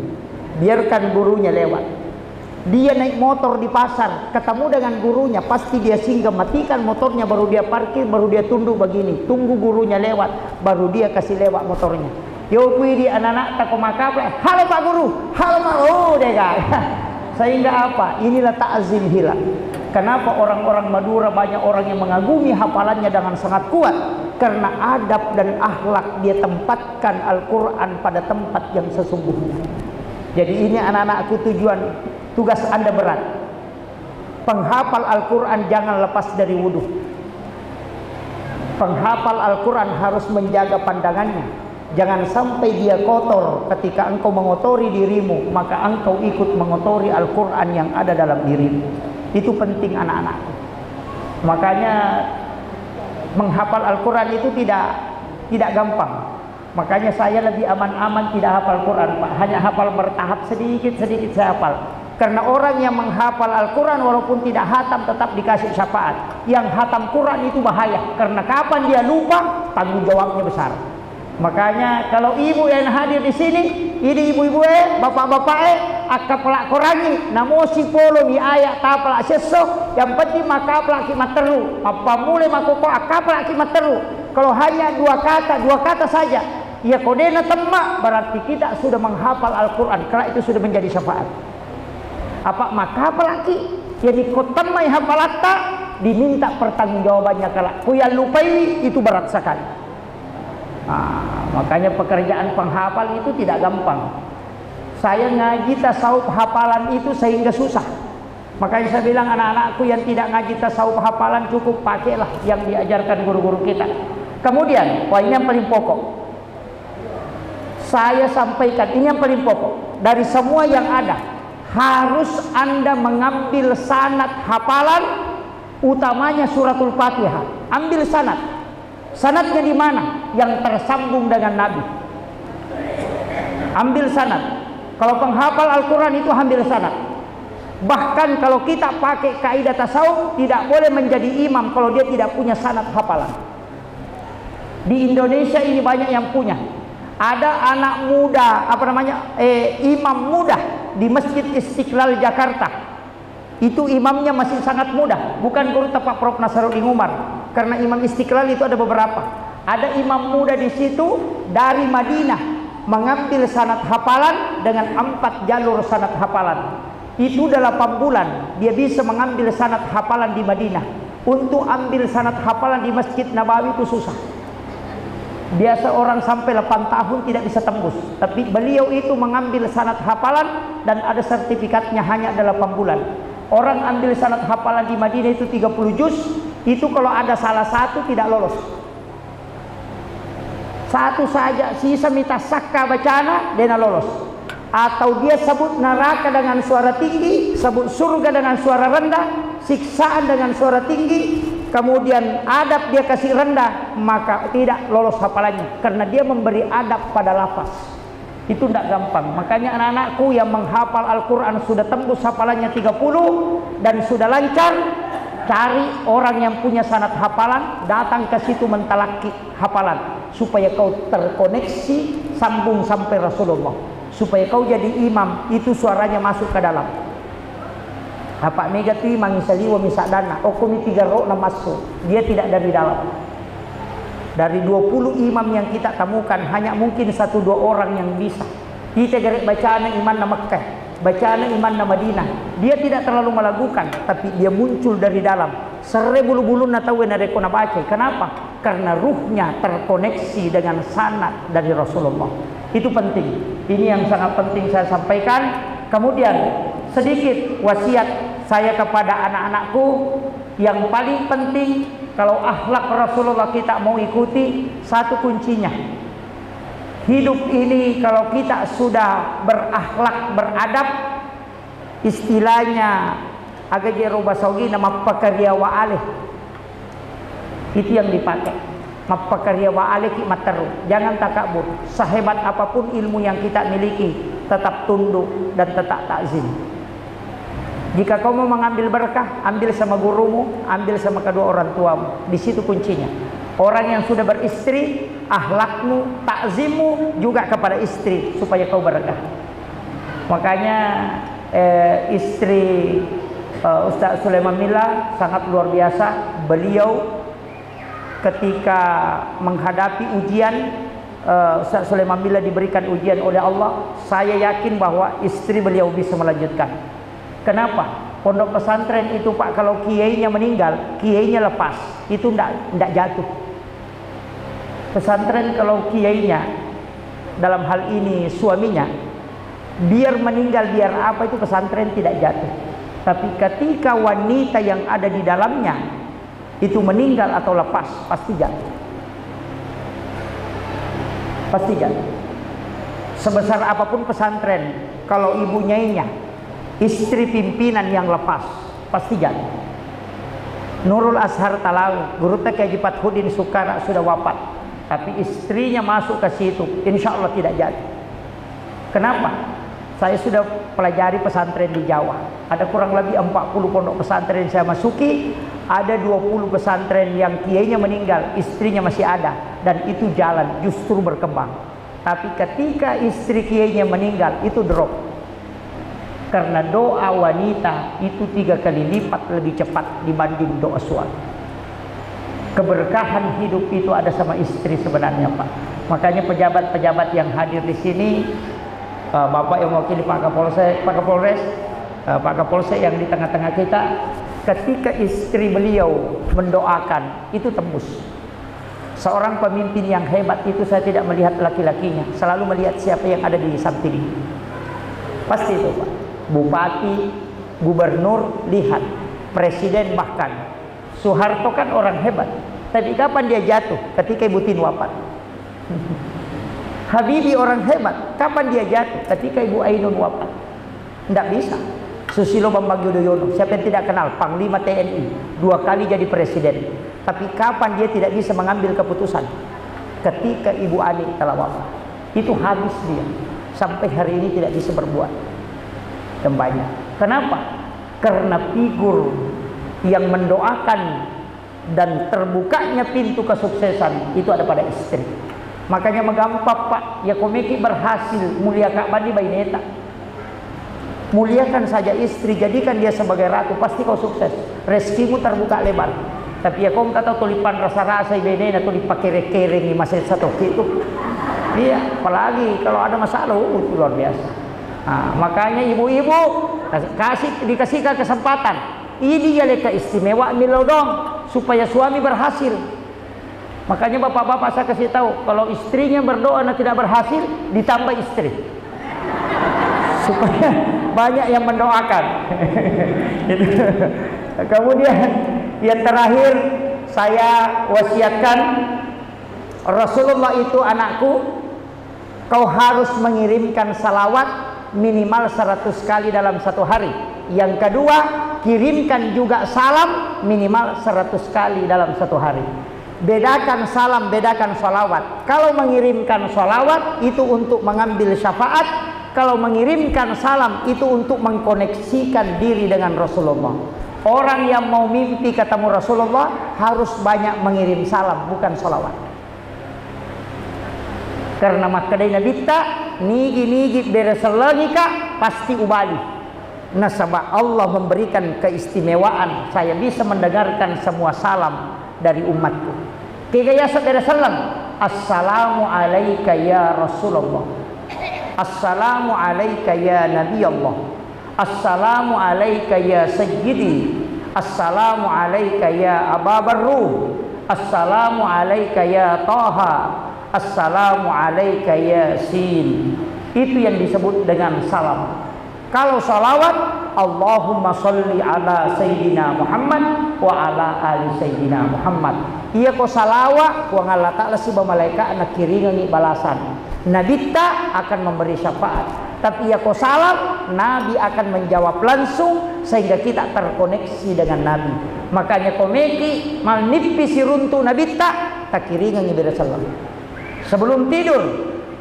biarkan gurunya lewat. Dia naik motor di pasar, ketemu dengan gurunya, pasti dia singgah, matikan motornya, baru dia parkir, baru dia tunduk begini, tunggu gurunya lewat, baru dia kasih lewat motornya. Yo kui di anak-anak tak komakapre, halo Pak Guru, halo Pak, oh dega. Sehingga apa? Inilah ta'zim hilang. Kenapa orang-orang Madura banyak orang yang mengagumi hafalannya dengan sangat kuat? Karena adab dan akhlak dia tempatkan Al-Quran pada tempat yang sesungguhnya. Jadi ini anak-anakku, tugas Anda berat. Penghafal Al-Quran jangan lepas dari wudhu. Penghafal Al-Quran harus menjaga pandangannya. Jangan sampai dia kotor. Ketika engkau mengotori dirimu, maka engkau ikut mengotori Al-Quran yang ada dalam dirimu. Itu penting anak-anak. Makanya menghafal Al-Quran itu tidak gampang. Makanya saya lebih aman-aman tidak hafal Quran, Pak. Hanya hafal bertahap, sedikit-sedikit saya hafal. Karena orang yang menghafal Al-Quran walaupun tidak hatam tetap dikasih syafaat. Yang hatam Quran itu bahaya. Karena kapan dia lupa, tanggung jawabnya besar. Makanya kalau ibu yang hadir di sini, ini ibu-ibu bapak-bapak akap pelak korangi, namo si polo mi ayak tapelak seso, yang penting maka pelak kimat teru. Apa mulai makoko akap pelak kimat teru. Kalau hanya dua kata saja, ya kodena temak, berarti kita sudah menghafal Al-Quran. Karena itu sudah menjadi syafaat. Apa maka pelaki? Jadi kotamai hafalatta diminta pertanggungjawabannya. Kalau kuya lupai itu berat sekali. Makanya pekerjaan penghafal itu tidak gampang. Saya ngaji tasawuf hafalan itu sehingga susah. Makanya saya bilang anak-anakku yang tidak ngaji tasawuf hafalan, cukup pakailah yang diajarkan guru-guru kita. Kemudian, wah ini yang paling pokok. Saya sampaikan, ini yang paling pokok. Dari semua yang ada, harus Anda mengambil sanad hafalan, utamanya suratul Fatihah. Ambil sanad. Sanadnya di mana? Yang tersambung dengan Nabi. Ambil sanad. Kalau penghafal Al-Quran itu ambil sanad. Bahkan kalau kita pakai kaidah tasawuf, tidak boleh menjadi imam kalau dia tidak punya sanad hafalan. Di Indonesia ini banyak yang punya. Ada anak muda, imam muda di Masjid Istiqlal Jakarta. Itu imamnya masih sangat muda, bukan guru tepak Prof Nasaruddin Umar. Karena imam Istiqlal itu ada beberapa. Ada imam muda di situ dari Madinah, mengambil sanad hafalan dengan 4 jalur sanad hafalan. Itu 8 bulan dia bisa mengambil sanad hafalan di Madinah. Untuk ambil sanad hafalan di Masjid Nabawi itu susah. Biasa orang sampai 8 tahun tidak bisa tembus. Tapi beliau itu mengambil sanad hafalan dan ada sertifikatnya hanya 8 bulan. Orang ambil sanad hafalan di Madinah itu 30 juz. Itu kalau ada salah satu tidak lolos. Satu saja sisa mita sakka bacana dia lolos. Atau dia sebut neraka dengan suara tinggi, sebut surga dengan suara rendah, siksaan dengan suara tinggi, kemudian adab dia kasih rendah, maka tidak lolos hafalannya karena dia memberi adab pada lafaz. Itu tidak gampang. Makanya anak-anakku yang menghafal Al-Quran sudah tembus hafalannya 30 dan sudah lancar, cari orang yang punya sanad hafalan, datang ke situ mentalaki hafalan supaya kau terkoneksi sambung sampai Rasulullah, supaya kau jadi imam, itu suaranya masuk ke dalam. Apa megati mangisali wa misadana okumi 3 ro na masuk, dia tidak dari dalam. Dari 20 imam yang kita temukan hanya mungkin 1-2 orang yang bisa. Kita garik bacaan iman na Mekkah, bacaan iman na Madinah, dia tidak terlalu melakukan, tapi dia muncul dari dalam. Sere bulu-bulu na tahu na reko na baca. Kenapa? Karena ruhnya terkoneksi dengan sanad dari Rasulullah. Itu penting. Ini yang sangat penting saya sampaikan. Kemudian sedikit wasiat saya kepada anak-anakku. Yang paling penting kalau akhlak Rasulullah kita mau ikuti, satu kuncinya. Hidup ini kalau kita sudah berakhlak, beradab, istilahnya agak jero basogi nama pakarya wa alih. Itu yang dipakai. Mapakarya wa alih materu. Jangan takabur. Sehebat apapun ilmu yang kita miliki, tetap tunduk dan tetap takzim. Jika kau mau mengambil berkah, ambil sama gurumu, ambil sama kedua orang tuamu. Di situ kuncinya. Orang yang sudah beristri, akhlakmu, takzimmu juga kepada istri supaya kau berkah. Makanya istri Ustaz Sulaiman Milla sangat luar biasa. Beliau ketika menghadapi ujian, Ustaz Sulaiman Milla diberikan ujian oleh Allah, saya yakin bahwa istri beliau bisa melanjutkan. Kenapa? Pondok pesantren itu Pak, kalau kiainya meninggal, kiainya lepas, itu tidak jatuh. Pesantren kalau kiainya, dalam hal ini suaminya, biar meninggal biar apa, itu pesantren tidak jatuh. Tapi ketika wanita yang ada di dalamnya itu meninggal atau lepas, pasti jatuh. Pasti jatuh. Sebesar apapun pesantren, kalau ibu nyainya, istri pimpinan yang lepas, pasti jatuh. Nurul Azhar Talawi, guru TK Haji Fathudin Sukara sudah wafat, tapi istrinya masuk ke situ, insya Allah tidak jatuh. Kenapa? Saya sudah pelajari pesantren di Jawa. Ada kurang lebih 40 pondok pesantren saya masuki. Ada 20 pesantren yang kiainya meninggal, istrinya masih ada, dan itu jalan, justru berkembang. Tapi ketika istri kiainya meninggal, itu drop. Karena doa wanita itu 3 kali lipat lebih cepat dibanding doa suami. Keberkahan hidup itu ada sama istri sebenarnya, Pak. Makanya pejabat-pejabat yang hadir di sini, Bapak yang mewakili Pak Kapolsek yang di tengah-tengah kita, ketika istri beliau mendoakan, itu tembus. Seorang pemimpin yang hebat itu saya tidak melihat laki-lakinya, selalu melihat siapa yang ada di samping. Pasti itu Pak. Bupati, gubernur, lihat. Presiden bahkan. Soeharto kan orang hebat. Tapi kapan dia jatuh? Ketika Ibu Tin wafat. Habibie orang hebat. Kapan dia jatuh? Ketika Ibu Ainun wafat. Tidak bisa. Susilo Bambang Yudhoyono, siapa yang tidak kenal? Panglima TNI, 2 kali jadi presiden. Tapi kapan dia tidak bisa mengambil keputusan? Ketika Ibu Ani telah wafat. Itu habis dia. Sampai hari ini tidak bisa berbuat yang banyak. Kenapa? Karena figur yang mendoakan dan terbukanya pintu kesuksesan itu ada pada istri. Makanya megampang Pak, ya komiki berhasil mulia Kak Bani Baineta. Muliakan saja istri, jadikan dia sebagai ratu, pasti kau sukses. Rezekimu terbuka lebar. Tapi ya kau kata tulipan rasa-rasa ibene atau dipakai kering di masa satu itu. Iya, apalagi kalau ada masalah itu luar biasa. Nah, makanya ibu-ibu dikasihkan kesempatan. Ini ya leka istimewa milo dong supaya suami berhasil. Makanya bapak-bapak saya kasih tahu, kalau istrinya berdoa dan tidak berhasil, ditambah istri. Supaya banyak yang mendoakan. Kemudian yang terakhir saya wasiatkan, Rasulullah itu anakku, kau harus mengirimkan salawat minimal 100 kali dalam satu hari. Yang kedua, kirimkan juga salam minimal 100 kali dalam satu hari. Bedakan salam, bedakan salawat. Kalau mengirimkan salawat itu untuk mengambil syafaat. Kalau mengirimkan salam itu untuk mengkoneksikan diri dengan Rasulullah. Orang yang mau mimpi ketemu Rasulullah harus banyak mengirim salam, bukan salawat. Karena makadai Nabi tak nigi bereselagika pasti ubali. Nasabah Allah memberikan keistimewaan, saya bisa mendengarkan semua salam dari umatku. Kaya salam, assalamu alaika ya Rasulullah. Assalamu alaika ya Nabi Allah. Assalamu alaika ya Sayyidi. Assalamu alaika ya Aba Barruh. Assalamu alaika ya Taha. Assalamu alaika ya Sin. Itu yang disebut dengan salam. Kalau salawat, Allahumma salli ala Sayyidina Muhammad wa ala ali Sayyidina Muhammad. Iya ko salawat, wa Allah Ta'ala si malaikat nak kiringi balasan. Nabi tak akan memberi syafaat, tapi ya ko salam, Nabi akan menjawab langsung sehingga kita terkoneksi dengan Nabi. Makanya komeki mal nippi siruntu Nabi tak kiringan ibada salam. Sebelum tidur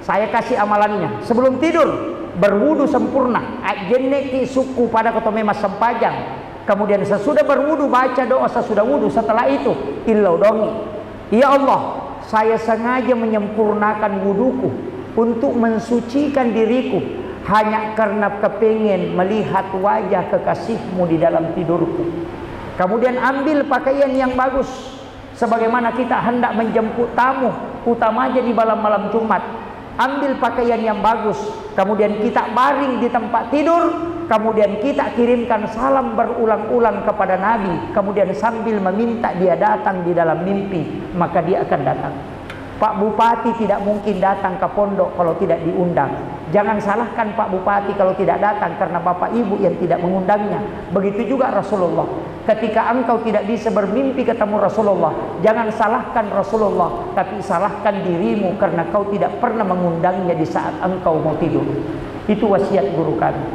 saya kasih amalannya. Sebelum tidur berwudu sempurna, ajenneki suku pada kotome mas sempajang. Kemudian sesudah berwudu baca doa sesudah wudu. Setelah itu illau dongi, ya Allah, saya sengaja menyempurnakan wuduku untuk mensucikan diriku hanya karena kepingin melihat wajah kekasihmu di dalam tidurku. Kemudian ambil pakaian yang bagus, sebagaimana kita hendak menjemput tamu, utamanya di malam Jumat. Ambil pakaian yang bagus, kemudian kita baring di tempat tidur, kemudian kita kirimkan salam berulang-ulang kepada Nabi, kemudian sambil meminta dia datang di dalam mimpi, maka dia akan datang. Pak Bupati tidak mungkin datang ke pondok kalau tidak diundang. Jangan salahkan Pak Bupati kalau tidak datang karena Bapak Ibu yang tidak mengundangnya. Begitu juga Rasulullah. Ketika engkau tidak bisa bermimpi ketemu Rasulullah, jangan salahkan Rasulullah, tapi salahkan dirimu karena kau tidak pernah mengundangnya di saat engkau mau tidur. Itu wasiat guru kami.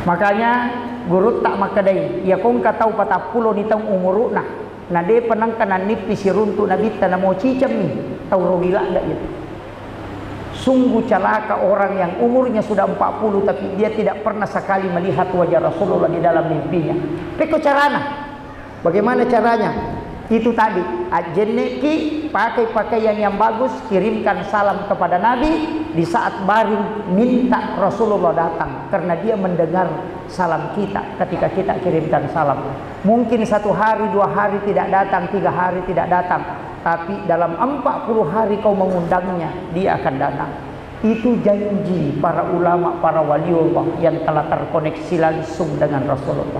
Makanya guru tak makadai, ya kong katau patapulo nitang umuruna. Nah dia penang kanan nipi siruntu Nabi tanah mau cicam nih, tahu rogila enggak itu? Sungguh celaka orang yang umurnya sudah 40 tapi dia tidak pernah sekali melihat wajah Rasulullah di dalam mimpinya. Peko carana? Bagaimana caranya? Itu tadi, ajenneki pakai pakaian yang bagus, kirimkan salam kepada Nabi di saat baring, minta Rasulullah datang karena dia mendengar salam kita ketika kita kirimkan salam. Mungkin 1 hari, 2 hari tidak datang, 3 hari tidak datang, tapi dalam 40 hari kau mengundangnya, dia akan datang. Itu janji para ulama, para waliullah yang telah terkoneksi langsung dengan Rasulullah.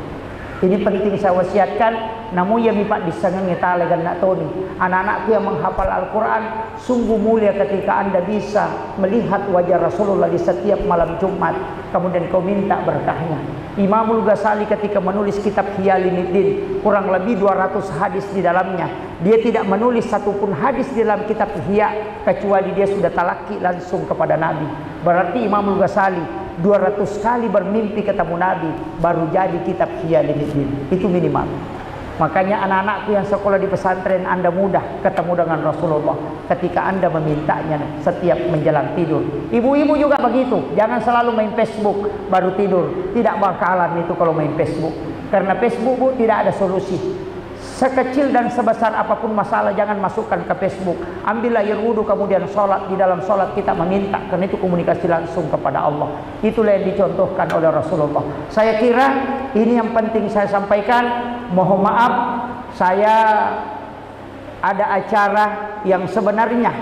Ini penting saya wasiatkan. Namun ya mipak disangangi ta'ala ganna toni. Anak-anakku yang menghafal Al-Quran, sungguh mulia ketika anda bisa melihat wajah Rasulullah di setiap malam Jumat, kemudian kau minta berkahnya. Imamul Ghazali ketika menulis kitab Hiyalinuddin, kurang lebih 200 hadis di dalamnya. Dia tidak menulis satupun hadis di dalam kitab Hiya kecuali dia sudah talaki langsung kepada Nabi. Berarti Imamul Ghazali 200 kali bermimpi ketemu Nabi baru jadi kitab Hiyalinuddin. Itu minimal. Makanya anak-anakku yang sekolah di pesantren, anda mudah ketemu dengan Rasulullah ketika anda memintanya setiap menjelang tidur. Ibu-ibu juga begitu. Jangan selalu main Facebook baru tidur. Tidak bakalan itu kalau main Facebook. Karena Facebook, Bu, tidak ada solusi. Sekecil dan sebesar apapun masalah, jangan masukkan ke Facebook. Ambil air wudhu, kemudian sholat. Di dalam sholat kita meminta, karena itu komunikasi langsung kepada Allah. Itulah yang dicontohkan oleh Rasulullah. Saya kira ini yang penting saya sampaikan. Mohon maaf, saya ada acara yang sebenarnya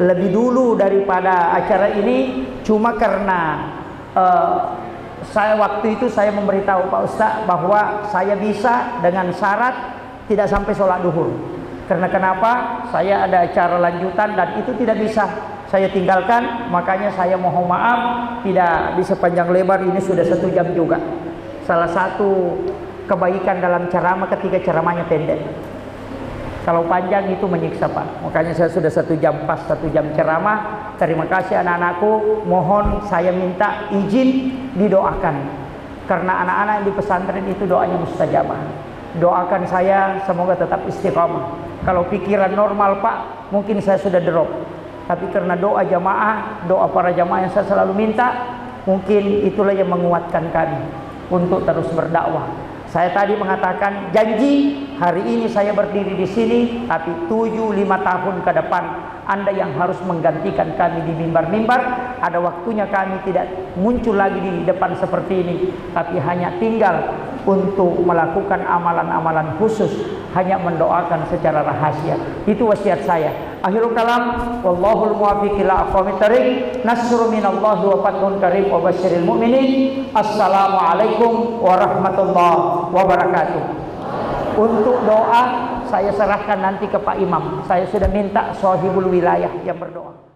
lebih dulu daripada acara ini. Cuma karena saya waktu itu saya memberitahu Pak Ustaz bahwa saya bisa dengan syarat tidak sampai sholat duhur. Karena kenapa? Saya ada acara lanjutan dan itu tidak bisa saya tinggalkan. Makanya saya mohon maaf tidak bisa panjang lebar. Ini sudah 1 jam juga. Salah satu kebaikan dalam ceramah ketika ceramahnya pendek. Kalau panjang itu menyiksa, Pak. Makanya saya sudah 1 jam pas 1 jam ceramah. Terima kasih anak-anakku. Mohon saya minta izin didoakan. Karena anak-anak yang di pesantren itu doanya mustajabah. Doakan saya semoga tetap istiqamah. Kalau pikiran normal, Pak, mungkin saya sudah drop. Tapi karena doa jamaah, doa para jamaah yang saya selalu minta, mungkin itulah yang menguatkan kami untuk terus berdakwah. Saya tadi mengatakan janji hari ini saya berdiri di sini, tapi 7-5 tahun ke depan Anda yang harus menggantikan kami di mimbar-mimbar. Ada waktunya kami tidak muncul lagi di depan seperti ini, tapi hanya tinggal untuk melakukan amalan-amalan khusus, hanya mendoakan secara rahasia. Itu wasiat saya. Akhirul kalam, wallahul muwaffiq ila aqwamit thariq. Nasrun minallahi wa fathun karim wa basyiril mu'minin. Assalamualaikum warahmatullahi wabarakatuh. Untuk doa saya serahkan nanti ke Pak Imam. Saya sudah minta sahibul wilayah yang berdoa.